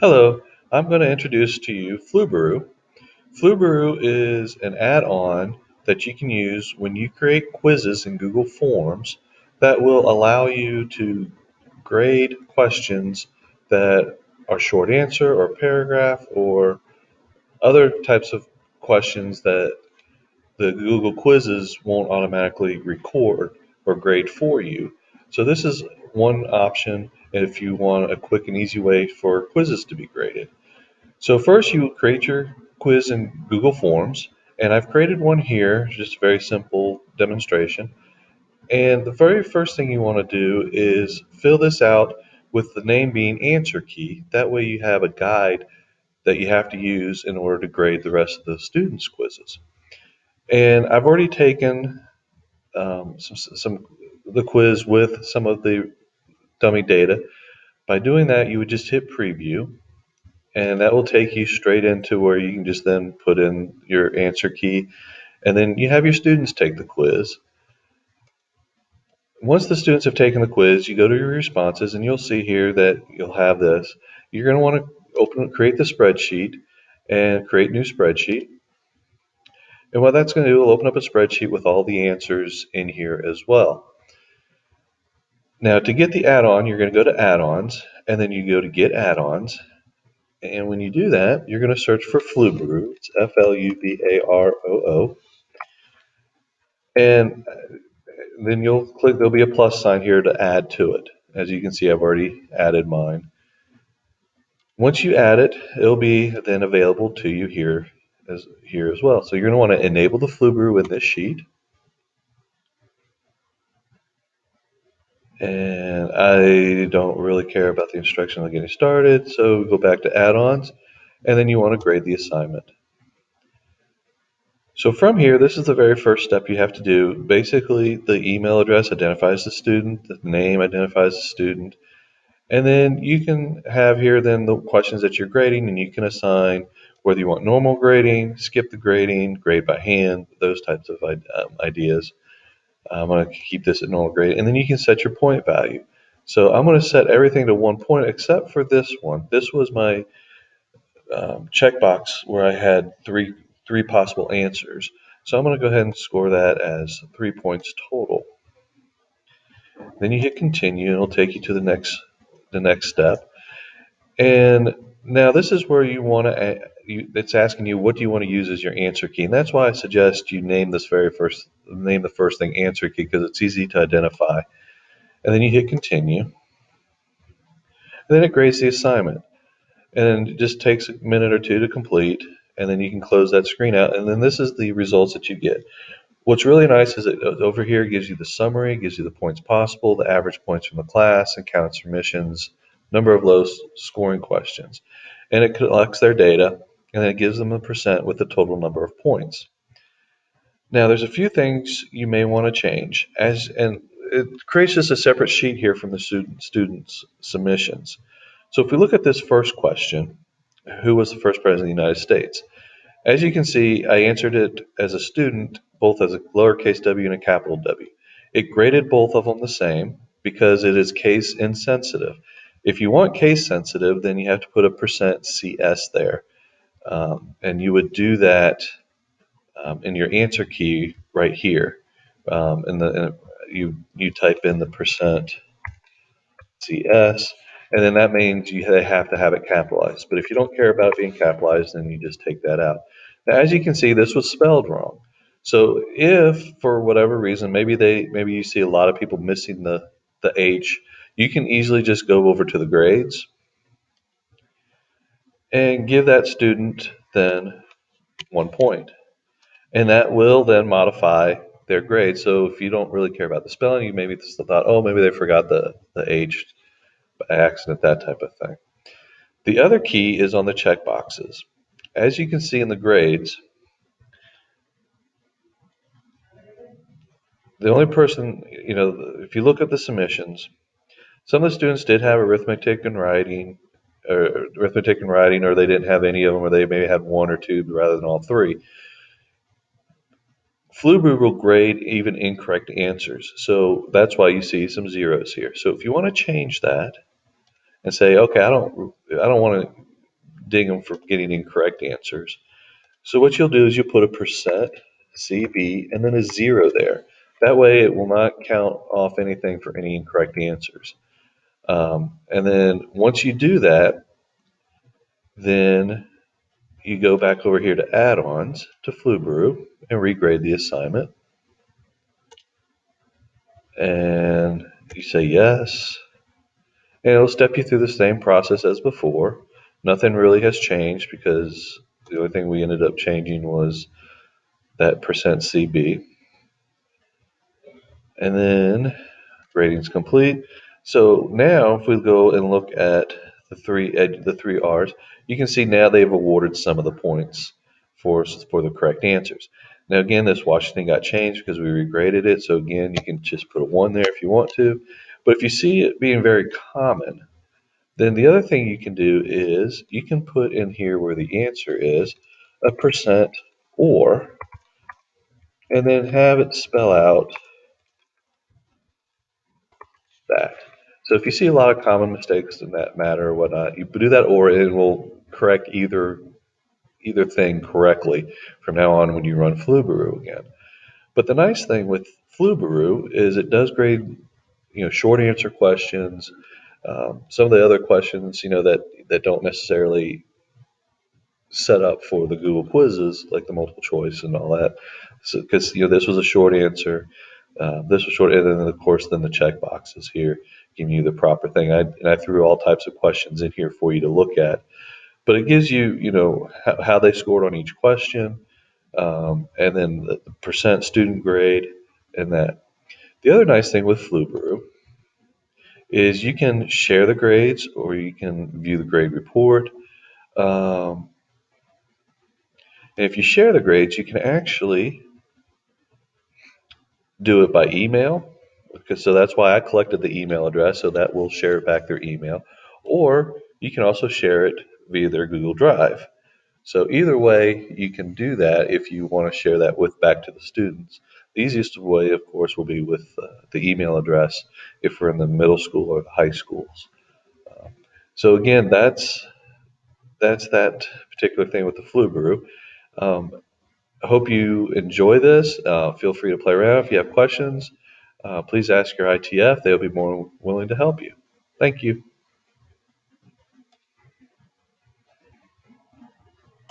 Hello, I'm going to introduce to you Flubaroo. Flubaroo is an add-on that you can use when you create quizzes in Google Forms that will allow you to grade questions that are short answer or paragraph or other types of questions that the Google quizzes won't automatically record or grade for you. So this is one option if you want a quick and easy way for quizzes to be graded. So first you create your quiz in Google Forms, and I've created one here, just a very simple demonstration. And the very first thing you want to do is fill this out with the name being answer key. That way you have a guide that you have to use in order to grade the rest of the students' quizzes. And I've already taken some the quiz with some of the dummy data. By doing that, you would just hit preview, and that will take you straight into where you can just then put in your answer key, and then you have your students take the quiz. Once the students have taken the quiz, you go to your responses, and you'll see here that you'll have this. You're going to want to create the spreadsheet, and create new spreadsheet. And what that's going to do, will open up a spreadsheet with all the answers in here as well. Now, to get the add-on, you're going to go to add-ons, and then you go to get add-ons. And when you do that, you're going to search for Flubaroo. It's Flubaroo. And then you'll click, there'll be a plus sign here to add to it. As you can see, I've already added mine. Once you add it, it'll be then available to you here as well. So you're going to want to enable the Flubaroo in this sheet. And I don't really care about the instruction on getting started, so go back to add-ons, and then you want to grade the assignment. So from here, this is the very first step you have to do. Basically, the email address identifies the student, the name identifies the student, and then you can have here then the questions that you're grading, and you can assign whether you want normal grading, skip the grading, grade by hand, those types of ideas. I'm going to keep this at normal grade, and then you can set your point value. So I'm going to set everything to 1 point except for this one. This was my checkbox where I had three possible answers. So I'm going to go ahead and score that as 3 points total. Then you hit continue, and it'll take you to the next step. And now this is where you want to. It's asking you what do you want to use as your answer key, and that's why I suggest you name the first thing answer key because it's easy to identify. And then you hit continue. And then it grades the assignment, and it just takes a minute or two to complete. And then you can close that screen out, and then this is the results that you get. What's really nice is it over here gives you the summary, gives you the points possible, the average points from the class, and counted submissions, number of low scoring questions. And it collects their data, and then it gives them a percent with the total number of points. Now, there's a few things you may want to change, and it creates just a separate sheet here from the students' submissions. So if we look at this first question, who was the first president of the United States? As you can see, I answered it as a student, both as a lowercase w and a capital W. It graded both of them the same because it is case insensitive. If you want case sensitive, then you have to put a percent CS there. And you would do that in your answer key right here. You type in the percent CS, and then that means they have to have it capitalized. But if you don't care about it being capitalized, then you just take that out. Now, as you can see, this was spelled wrong. So if for whatever reason, maybe you see a lot of people missing the H, you can easily just go over to the grades and give that student then 1 point. And that will then modify their grade. So if you don't really care about the spelling, you maybe just thought, oh, maybe they forgot the H by accident, that type of thing. The other key is on the checkboxes. As you can see in the grades, the only person, if you look at the submissions, some of the students did have arithmetic and writing, or they didn't have any of them, or they maybe had one or two rather than all three. Flubaroo will grade even incorrect answers, so that's why you see some zeros here. So if you want to change that and say, okay, I don't want to ding them for getting incorrect answers. So what you'll do is you'll put a percent CB and then a zero there. That way it will not count off anything for any incorrect answers. And then once you do that, then you go back over here to add-ons to Flubaroo and regrade the assignment. And you say yes. And it'll step you through the same process as before. Nothing really has changed because the only thing we ended up changing was that percent CB. And then grading's complete. So now if we go and look at the three R's, you can see now they've awarded some of the points for the correct answers. Now again, this Washington got changed because we regraded it. So again, you can just put a 1 there if you want to. But if you see it being very common, then the other thing you can do is you can put in here where the answer is a percent or, and then have it spell out that. So if you see a lot of common mistakes in that matter or whatnot, you do that or it will correct either thing correctly from now on when you run Flubaroo again. But the nice thing with Flubaroo is it does grade, short answer questions. Some of the other questions, that don't necessarily set up for the Google quizzes, like the multiple choice and all that. So, because this was a short answer, this was short, and then of course then the check boxes here giving you the proper thing. I threw all types of questions in here for you to look at, but it gives you how they scored on each question, and then the percent student grade, and that. The other nice thing with Flubaroo is you can share the grades or you can view the grade report. Um, and if you share the grades, you can actually do it by email, because so that's why I collected the email address, so that will share it back their email. Or you can also share it via their Google Drive. So either way, you can do that if you want to share that with back to the students. The easiest way, of course, will be with the email address if we're in the middle school or the high schools. So again, that's that particular thing with the Flubaroo. Um, I hope you enjoy this. Feel free to play around. If you have questions, please ask your ITF. They'll be more willing to help you. Thank you.